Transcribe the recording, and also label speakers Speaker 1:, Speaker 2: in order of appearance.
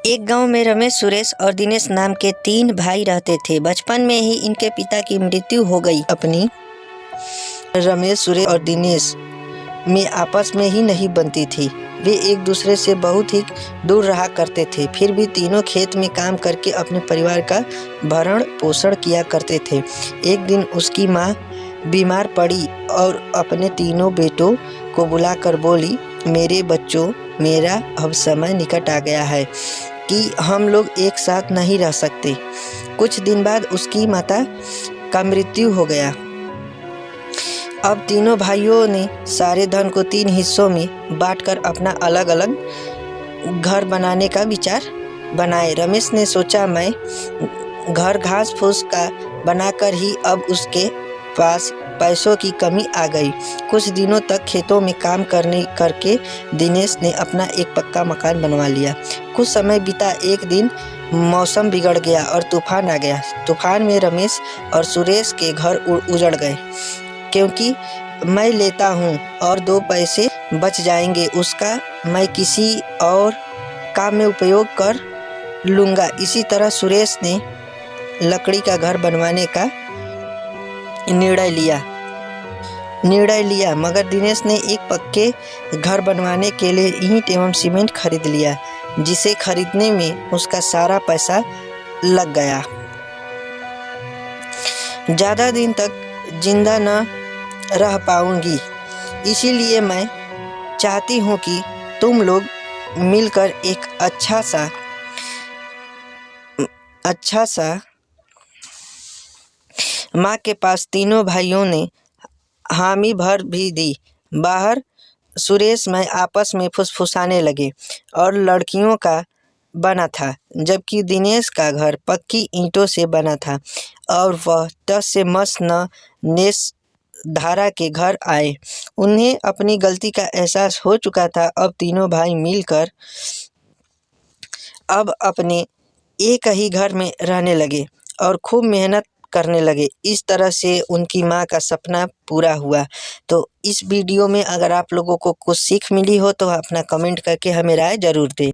Speaker 1: एक गांव में रमेश, सुरेश और दिनेश नाम के 3 भाई रहते थे। बचपन में ही इनके पिता की मृत्यु हो गई। अपनी रमेश, सुरेश और दिनेश में आपस में ही नहीं बनती थी। वे एक दूसरे से बहुत ही दूर रहा करते थे। फिर भी तीनों खेत में काम करके अपने परिवार का भरण पोषण किया करते थे। एक दिन उसकी माँ बीमार पड़ी और अपने तीनों बेटों को बुलाकर बोली, मेरे बच्चों, मेरा अब समय निकट आ गया है कि हम लोग एक साथ नहीं रह सकते। कुछ दिन बाद उसकी माता का मृत्यु हो गया। अब तीनों भाइयों ने सारे धन को 3 हिस्सों में बांटकर अपना अलग अलग घर बनाने का विचार बनाए। रमेश ने सोचा, मैं घर घास फूस का बनाकर ही अब उसके पास पैसों की कमी आ गई। कुछ दिनों तक खेतों में काम करके दिनेश ने अपना एक पक्का मकान बनवा लिया। कुछ समय बीता। एक दिन मौसम बिगड़ गया और तूफान आ गया। तूफान में रमेश और सुरेश के घर उजड़ गए। क्योंकि मैं लेता हूँ और 2 पैसे बच जाएंगे, उसका मैं किसी और काम में उपयोग कर लूँगा। इसी तरह सुरेश ने लकड़ी का घर बनवाने का निर्णय लिया, मगर दिनेश ने एक पक्के घर बनवाने के लिए ईंट एवं सीमेंट खरीद लिया, जिसे खरीदने में उसका सारा पैसा लग गया। ज़्यादा दिन तक जिंदा न रह पाऊंगी, इसीलिए मैं चाहती हूँ कि तुम लोग मिलकर एक अच्छा सा माँ के पास तीनों भाइयों ने हामी भर भी दी। बाहर सुरेश मैं आपस में फुसफुसाने लगे और लड़कियों का बना था, जबकि दिनेश का घर पक्की ईंटों से बना था और वह टस से मस न नेस धारा के घर आए। उन्हें अपनी गलती का एहसास हो चुका था। अब तीनों भाई मिलकर अब अपने एक ही घर में रहने लगे और खूब मेहनत करने लगे। इस तरह से उनकी माँ का सपना पूरा हुआ। तो इस वीडियो में अगर आप लोगों को कुछ सीख मिली हो तो अपना कमेंट करके हमें राय ज़रूर दें।